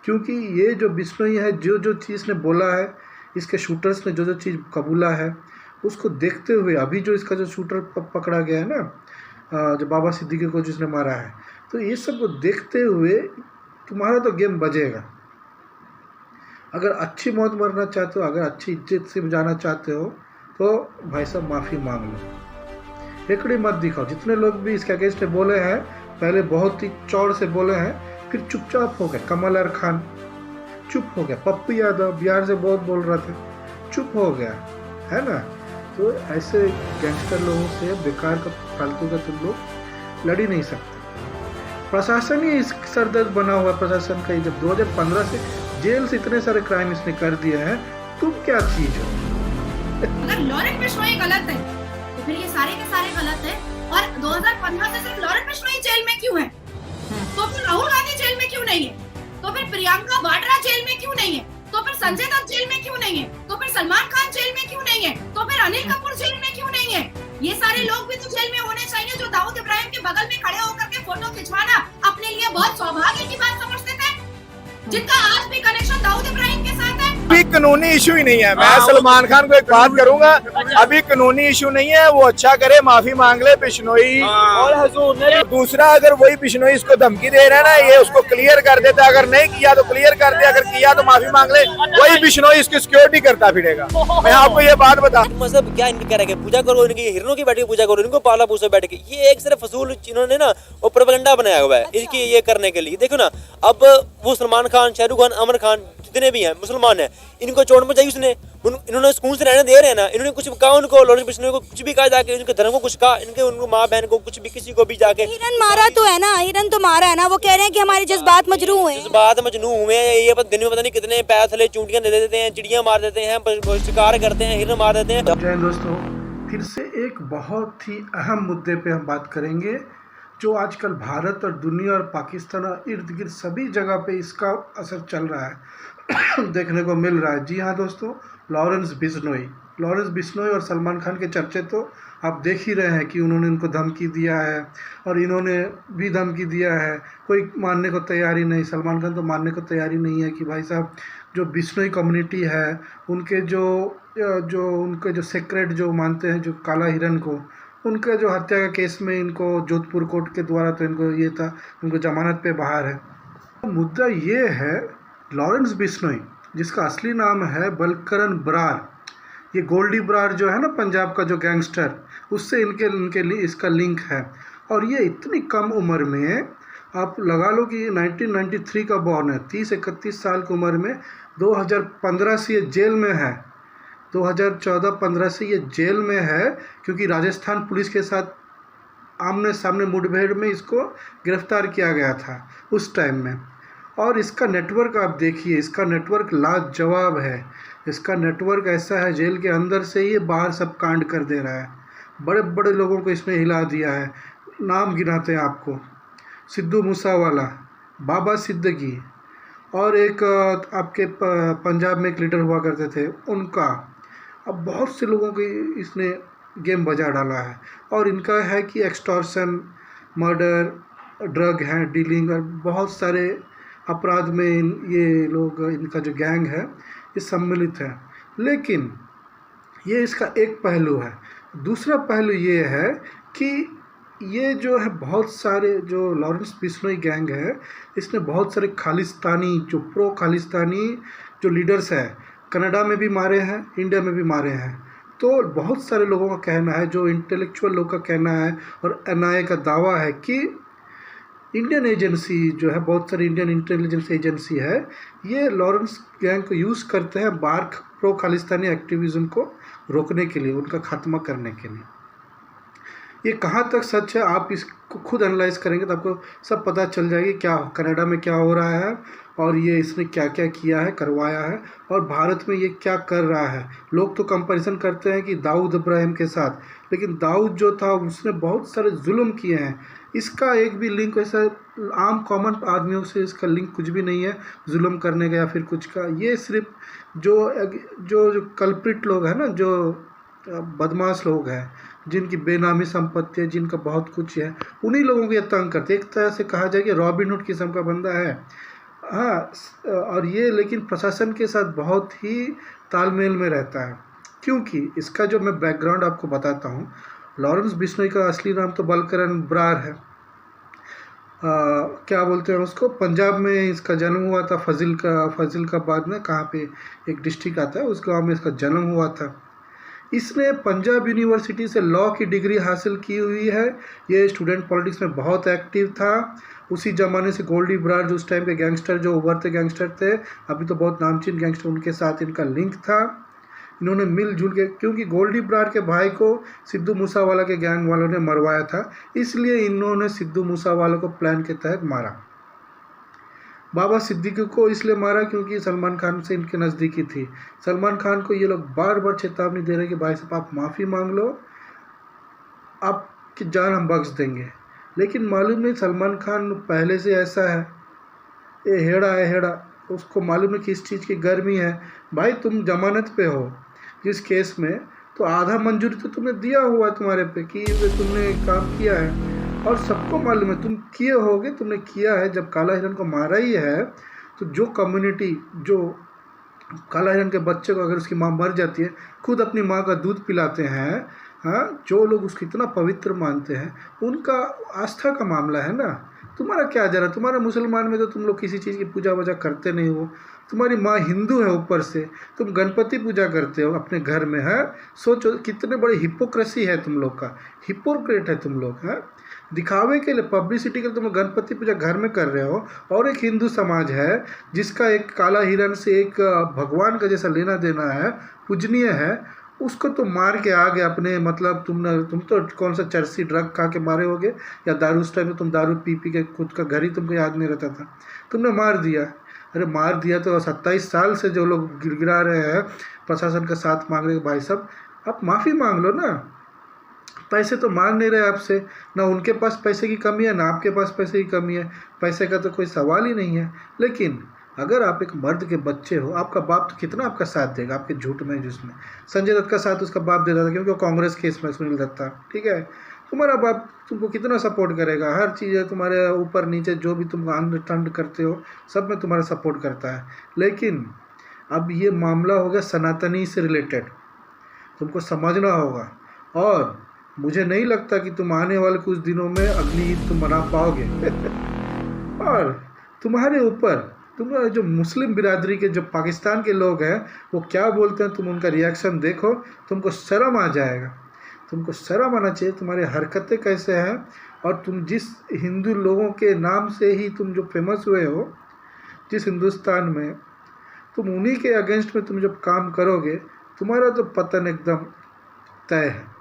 क्योंकि ये जो बिश्नोई है, जो जो चीज़ ने बोला है, इसके शूटर्स ने जो जो चीज़ कबूला है, उसको देखते हुए अभी जो इसका जो शूटर पकड़ा गया है ना, जो बाबा सिद्दीकी को जिसने मारा है, तो ये सब को देखते हुए तुम्हारा तो गेम बजेगा। अगर अच्छी मौत मरना चाहते हो, अगर अच्छी इज्जत से जाना चाहते हो, तो भाई साहब माफ़ी मांग लो, हेकड़ी मत दिखाओ। जितने लोग भी इसके अगेंस्ट बोले हैं, पहले बहुत ही चौड़ से बोले हैं, फिर चुपचाप हो गए। कमल आर खान चुप हो गया, पप्पू यादव बिहार से बहुत बोल रहा था, चुप हो गया, है ना। तो ऐसे गैंगस्टर लोगों से बेकार का फालतू का तुम लोग लड़ ही नहीं सकते। प्रशासन ही इस सरदर्द बना हुआ प्रशासन का। जब 2015 से जेल से इतने सारे क्राइम इसने कर दिए हैं, तुम क्या चीज हो? अगर लॉरेंस बिश्नोई गलत है तो फिर ये सारे के सारे गलत है। और 2015 से सिर्फ लॉरेंस बिश्नोई जेल में क्यों है? तो फिर राहुल गांधी जेल में क्यों नहीं है? तो फिर प्रियंका वाड्रा जेल में क्यों नहीं है? तो फिर संजय दत्त जेल में क्यों नहीं है? तो फिर सलमान खान जेल में क्यों नहीं है? तो फिर अनिल कपूर जेल में क्यों नहीं है? ये सारे लोग भी तो जेल में होने चाहिए, जो दाऊद इब्राहिम के बगल में खड़े होकर के फोटो खिंचवाना अपने लिए बहुत सौभाग्य की बात समझते थे, जिनका आज भी कनेक्शन दाऊद इब्राहिम के साथ है। अभी कानूनी इशू ही नहीं है। मैं सलमान खान को एक बात करूंगा, अभी कानूनी इशू नहीं है, वो अच्छा करे, माफी मांग ले बिश्नोई और हजूर ने। दूसरा, अगर वही बिश्नोई इसको धमकी दे रहा है ना, ये उसको क्लियर कर देता। अगर नहीं किया तो क्लियर कर दे, अगर किया तो माफी मांग ले। वही बिश्नोई इसकी सिक्योरिटी करता फिरेगा। मैं आपको ये बात बता, मतलब क्या इनके कह रहे हैं, पूजा करो इनकी, हिरणों की बैठ के पूजा करो, इनको पाला पूछो बैठ के। ये एक सिर्फ फजूल इन्होंने ना वो प्रोपेगेंडा बनाया हुआ है इसकी ये करने के लिए। देखो ना, अब वो सलमान खान, शाहरुख खान, आमिर खान जितने भी हैं मुसलमान हैं, इनको चोट मचाई उसने, इन्होंने सुकून से रहने दे रहे हैं ना। इन्होंने कुछ कहा उनको, लॉरेंस बिश्नोई को कुछ भी कहा जाके, उनके धर्म को कुछ कहा, इनके उनको माँ बहन को कुछ भी, किसी को भी जाके। हिरन मारा तो है ना, हिरन तो मारा है ना। वो कह रहे हैं कि हमारे जज्बात मजरू हुए, जज्बात मजनू हुए हैं। ये दिन में पता नहीं कितने पैर थले चूंटियां दे देते हैं, चिड़ियां मार देते हैं, शिकार करते हैं, हिरन मार देते हैं। जय हिंद दोस्तों, फिर से एक बहुत ही अहम मुद्दे पे हम बात करेंगे, जो आजकल भारत और दुनिया और पाकिस्तान और इर्द गिर्द सभी जगह पे इसका असर चल रहा है देखने को मिल रहा है। जी हाँ दोस्तों, लॉरेंस बिश्नोई और सलमान खान के चर्चे तो आप देख ही रहे हैं कि उन्होंने उनको धमकी दिया है और इन्होंने भी धमकी दिया है। कोई मानने को तैयार ही नहीं, सलमान खान तो मानने को तैयार ही नहीं है कि भाई साहब जो बिश्नोई कम्युनिटी है, उनके जो सेक्रेट जो मानते हैं, जो काला हिरन को, उनका जो हत्या का केस में इनको जोधपुर कोर्ट के द्वारा तो इनको ये था, उनको जमानत पे बाहर है। तो मुद्दा ये है, लॉरेंस बिश्नोई जिसका असली नाम है बलकरन बरार, ये गोल्डी बरार जो है ना पंजाब का जो गैंगस्टर, उससे इनके लिए इसका लिंक है। और ये इतनी कम उम्र में, आप लगा लो कि 1993 का बॉर्न है, 30-31 साल की उम्र में 2015 से ये जेल में है, 2014-15 से ये जेल में है, क्योंकि राजस्थान पुलिस के साथ आमने सामने मुठभेड़ में इसको गिरफ्तार किया गया था उस टाइम में। और इसका नेटवर्क आप देखिए, इसका नेटवर्क लाजवाब है। इसका नेटवर्क ऐसा है, जेल के अंदर से ये बाहर सब कांड कर दे रहा है। बड़े बड़े लोगों को इसने हिला दिया है। नाम गिनाते हैं आपको, सिद्धू मूसावाला, बाबा सिद्दीकी, और एक आपके पंजाब में एक लीडर हुआ करते थे उनका। अब बहुत से लोगों की इसने गेम बजा डाला है। और इनका है कि एक्सटॉर्शन, मर्डर, ड्रग है डीलिंग, और बहुत सारे अपराध में ये लोग, इनका जो गैंग है ये सम्मिलित है। लेकिन ये इसका एक पहलू है। दूसरा पहलू ये है कि ये जो है, बहुत सारे जो लॉरेंस बिश्नोई गैंग है, इसने बहुत सारे खालिस्तानी, जो प्रो खालिस्तानी जो लीडर्स हैं, कनाडा में भी मारे हैं, इंडिया में भी मारे हैं। तो बहुत सारे लोगों का कहना है, जो इंटेलेक्चुअल लोग का कहना है और एनआईए का दावा है कि इंडियन एजेंसी जो है, बहुत सारी इंडियन इंटेलिजेंस एजेंसी है, ये लॉरेंस गैंग को यूज़ करते हैं बार्क प्रो खालिस्तानी एक्टिविज़म को रोकने के लिए, उनका खात्मा करने के लिए। ये कहाँ तक सच है, आप इसको खुद एनालाइज करेंगे तो आपको सब पता चल जाएगी, क्या कनाडा में क्या हो रहा है और ये इसने क्या क्या किया है, करवाया है, और भारत में ये क्या कर रहा है। लोग तो कंपैरिजन करते हैं कि दाऊद इब्राहिम के साथ, लेकिन दाऊद जो था उसने बहुत सारे जुल्म किए हैं। इसका एक भी लिंक ऐसा आम कॉमन आदमियों से इसका लिंक कुछ भी नहीं है जुल्म करने का या फिर कुछ का। ये सिर्फ जो कल्प्रिट लोग हैं ना, जो बदमाश लोग हैं, जिनकी बेनामी संपत्ति है, जिनका बहुत कुछ है, उन्हीं लोगों को ये तंग करते। एक तरह से कहा जाए कि रॉबिन हुड किस्म का बंदा है। हाँ, और ये लेकिन प्रशासन के साथ बहुत ही तालमेल में रहता है, क्योंकि इसका जो मैं बैकग्राउंड आपको बताता हूँ। लॉरेंस बिश्नोई का असली नाम तो बलकरन ब्रार है। क्या बोलते हैं उसको, पंजाब में इसका जन्म हुआ था, फजिलकाबाद में, कहाँ पे एक डिस्ट्रिक्ट आता है, उस गांव में इसका जन्म हुआ था। इसने पंजाब यूनिवर्सिटी से लॉ की डिग्री हासिल की हुई है। ये स्टूडेंट पॉलिटिक्स में बहुत एक्टिव था। उसी ज़माने से गोल्डी ब्रार जो उस टाइम पे गैंगस्टर, जो उभरते गैंगस्टर थे, अभी तो बहुत नामचीन गैंगस्टर, उनके साथ इनका लिंक था। इन्होंने मिलजुल के, क्योंकि गोल्डी ब्रार के भाई को सिद्धू मूसावाला के गैंग वालों ने मरवाया था, इसलिए इन्होंने सिद्धू मूसावाला को प्लान के तहत मारा। बाबा सिद्दीकी को इसलिए मारा क्योंकि सलमान खान से इनके नज़दीकी थी। सलमान खान को ये लोग बार बार चेतावनी दे रहे कि भाई साहब आप माफ़ी मांग लो, आपकी जान हम बख्श देंगे। लेकिन मालूम नहीं सलमान खान पहले से ऐसा है, ये हेड़ा है हेड़ा, उसको मालूम है किस चीज़ की गर्मी है। भाई तुम जमानत पे हो जिस केस में, तो आधा मंजूरी तो तुमने दिया हुआ तुम्हारे पे कि तुमने काम किया है, और सबको मालूम है तुम किए होगे, तुमने किया है। जब काला हिरन को मारा ही है तो जो कम्युनिटी, जो काला हिरन के बच्चे को अगर उसकी माँ मर जाती है, खुद अपनी माँ का दूध पिलाते हैं, हाँ, जो लोग उसको इतना पवित्र मानते हैं, उनका आस्था का मामला है ना। तुम्हारा क्या जरा, तुम्हारा मुसलमान में तो तुम लोग किसी चीज़ की पूजा वूजा करते नहीं हो। तुम्हारी माँ हिंदू है, ऊपर से तुम गणपति पूजा करते हो अपने घर में, है। सोचो कितने बड़ी हिपोक्रेसी है तुम लोग का, हिपोक्रेट है तुम लोग, हैं। दिखावे के लिए, पब्लिसिटी के लिए तुम गणपति पूजा घर में कर रहे हो, और एक हिंदू समाज है जिसका एक काला हिरन से एक भगवान का जैसा लेना देना है, पूजनीय है, उसको तो मार के आ गए अपने, मतलब तुम तो कौन सा चरसी ड्रग खा के मारे होगे, या दारू, उस टाइम में तुम दारू पी के खुद का घर ही तुमको याद नहीं रहता था, तुमने मार दिया। अरे मार दिया तो 27 साल से जो लोग गिड़गिड़ा रहे हैं, प्रशासन का साथ मांग रहे, भाई साहब आप माफ़ी मांग लो ना। पैसे तो मांग नहीं रहे आपसे, ना उनके पास पैसे की कमी है, ना आपके पास पैसे की कमी है, पैसे का तो कोई सवाल ही नहीं है। लेकिन अगर आप एक मर्द के बच्चे हो, आपका बाप तो कितना आपका साथ देगा आपके झूठ में, जिसमें संजय दत्त का साथ उसका बाप देता था, क्योंकि वो कांग्रेस केस में सुनील दत्त था, ठीक है। तुम्हारा बाप तुमको कितना सपोर्ट करेगा, हर चीज़ तुम्हारे ऊपर नीचे जो भी तुम अंडरस्टैंड करते हो सब में तुम्हारा सपोर्ट करता है। लेकिन अब ये मामला हो गया सनातनी से रिलेटेड, तुमको समझना होगा। और मुझे नहीं लगता कि तुम आने वाले कुछ दिनों में अगली ईद तुम मना पाओगे और तुम्हारे ऊपर तुम्हारे जो मुस्लिम बिरादरी के जो पाकिस्तान के लोग हैं वो क्या बोलते हैं, तुम उनका रिएक्शन देखो, तुमको शर्म आ जाएगा। तुमको शर्म आना चाहिए, तुम्हारी हरकतें कैसे हैं, और तुम जिस हिंदू लोगों के नाम से ही तुम जो फेमस हुए हो जिस हिंदुस्तान में, तुम उन्हीं के अगेंस्ट में तुम जब काम करोगे, तुम्हारा तो पतन एकदम तय है।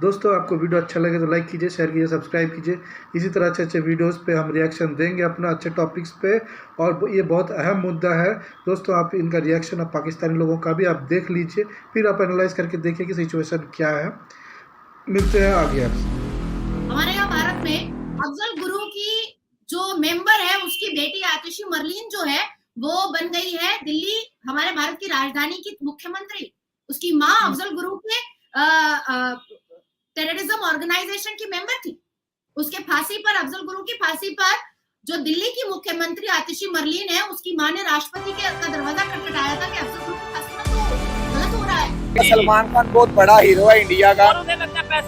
दोस्तों आपको वीडियो अच्छा लगे तो लाइक कीजिए, शेयर कीजिए, सब्सक्राइब कीजिए। इसी तरह अच्छे अच्छे वीडियोस पे हम रिएक्शन देंगे अपना अच्छे टॉपिक्स पे, और ये बहुत अहम मुद्दा है दोस्तों। आप इनका रिएक्शन आप पाकिस्तानी लोगों का भी आप देख लीजिए, फिर आप एनालाइज करके देखिए कि सिचुएशन क्या है। मिलते हैं आगे आपसे। हमारे यहाँ भारत में अफजल गुरु की जो मेंबर है उसकी बेटी आतिशी मरलीन जो है वो बन गई है दिल्ली, हमारे भारत की राजधानी की मुख्यमंत्री। उसकी माँ अफजल गुरु के टेररिज्म ऑर्गेनाइजेशन की मेंबर थी। उसके फांसी पर, अफजल गुरु की फांसी पर जो दिल्ली की मुख्यमंत्री आतिशी मरलीन है, उसकी माँ ने राष्ट्रपति का दरवाजा खटखटाया था कि अफजल गुरु की फांसी पर तो गलत हो रहा है। सलमान खान बहुत बड़ा हीरो है इंडिया का,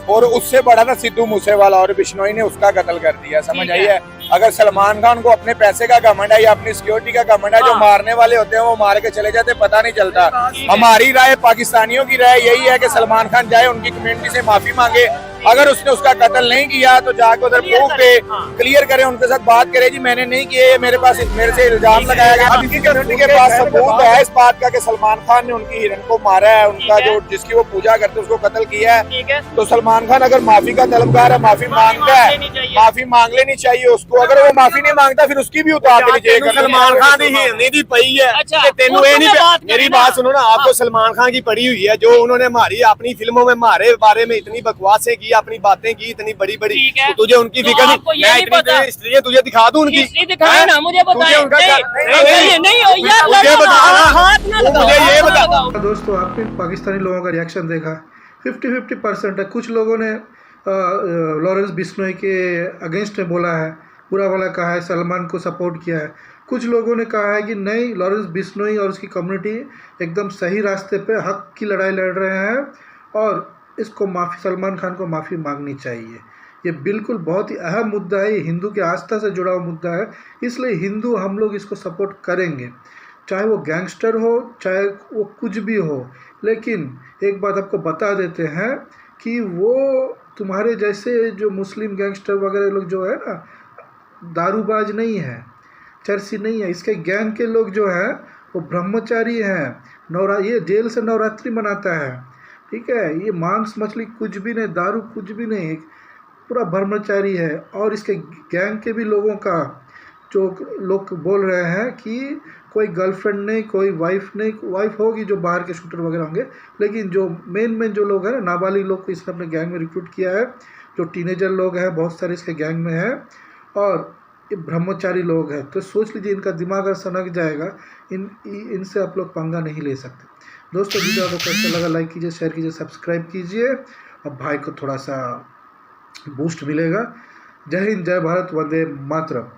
और उससे बड़ा ना सिद्धू मूसेवाला, और बिश्नोई ने उसका कत्ल कर दिया, समझ आई है। अगर सलमान खान को अपने पैसे का घमंड है या अपनी सिक्योरिटी का घमंड है, जो मारने वाले होते हैं वो मार के चले जाते, पता नहीं चलता। हमारी राय, पाकिस्तानियों की राय यही है कि सलमान खान जाए, उनकी कम्युनिटी से माफी मांगे। अगर उसने उसका कत्ल नहीं किया तो जाकर उधर प्रूफ दे, क्लियर करे, उनके साथ बात करे, जी मैंने नहीं किए, मेरे से इल्जाम लगाया गया। अब इनकी कम्युनिटी के पास सबूत है इस बात का कि सलमान खान ने उनकी हिरन को मारा है, उनका जो जिसकी वो पूजा करते उसको कत्ल किया है। तो सलमान खान अगर माफी का तलबगार है, माफी मांगता है, माफी मांग लेनी चाहिए उसको। अगर वो माफी नहीं मांगता फिर उसकी भी उतार देनी चाहिए। सलमान खान की हिरनी दी पई है, तेनू ये नहीं, मेरी बात सुनो ना, आपको सलमान खान की पड़ी हुई है, जो उन्होंने हमारी अपनी फिल्मों में हमारे बारे में इतनी बकवासें की, अपनी बातें की इतनी बड़ी बड़ी, तो तुझे उनकी फिक्र नहीं। मैं इतनी हिस्ट्री तुझे दिखा दूं उनकी, दिखाए ना मुझे, मुझे ये बता। दोस्तों आपने पाकिस्तानी लोगों का रिएक्शन देखा, 50-50% है। कुछ लोगों ने लॉरेंस बिश्नोई के अगेंस्ट में बोला है, बुरा भला कहा है, सलमान को सपोर्ट किया है। कुछ लोगों ने कहा है कि नहीं, लॉरेंस बिश्नोई और उसकी कम्युनिटी एकदम सही रास्ते पे हक की लड़ाई लड़ रहे हैं और इसको सलमान खान को माफ़ी मांगनी चाहिए। ये बिल्कुल बहुत ही अहम मुद्दा है, ये हिंदू की आस्था से जुड़ा हुआ मुद्दा है, इसलिए हिंदू हम लोग इसको सपोर्ट करेंगे, चाहे वो गैंगस्टर हो चाहे वो कुछ भी हो। लेकिन एक बात आपको बता देते हैं कि वो तुम्हारे जैसे जो मुस्लिम गैंगस्टर वगैरह लोग जो है ना, दारूबाज नहीं है, चर्सी नहीं है। इसके गैंग के लोग जो हैं वो ब्रह्मचारी हैं, ये जेल से नवरात्रि मनाता है, ठीक है। ये मांस मछली कुछ भी नहीं, दारू कुछ भी नहीं, पूरा ब्रह्मचारी है। और इसके गैंग के भी लोगों का जो लोग बोल रहे हैं कि कोई गर्लफ्रेंड नहीं, कोई वाइफ नहीं, वाइफ होगी जो बाहर के शूटर वगैरह होंगे, लेकिन जो मेन जो लोग हैं ना, नाबालिग लोग को इसने अपने गैंग में रिक्रूट किया है। जो टीनेजर लोग हैं बहुत सारे इसके गैंग में हैं और ये ब्रह्मचारी लोग हैं। तो सोच लीजिए इनका दिमाग अगर सनक जाएगा, इनसे आप लोग पंगा नहीं ले सकते। दोस्तों वीडियो आपको कैसा लगा लाइक कीजिए, शेयर कीजिए, सब्सक्राइब कीजिए। अब भाई को थोड़ा सा बूस्ट मिलेगा। जय हिंद, जय भारत, वंदे मातरम।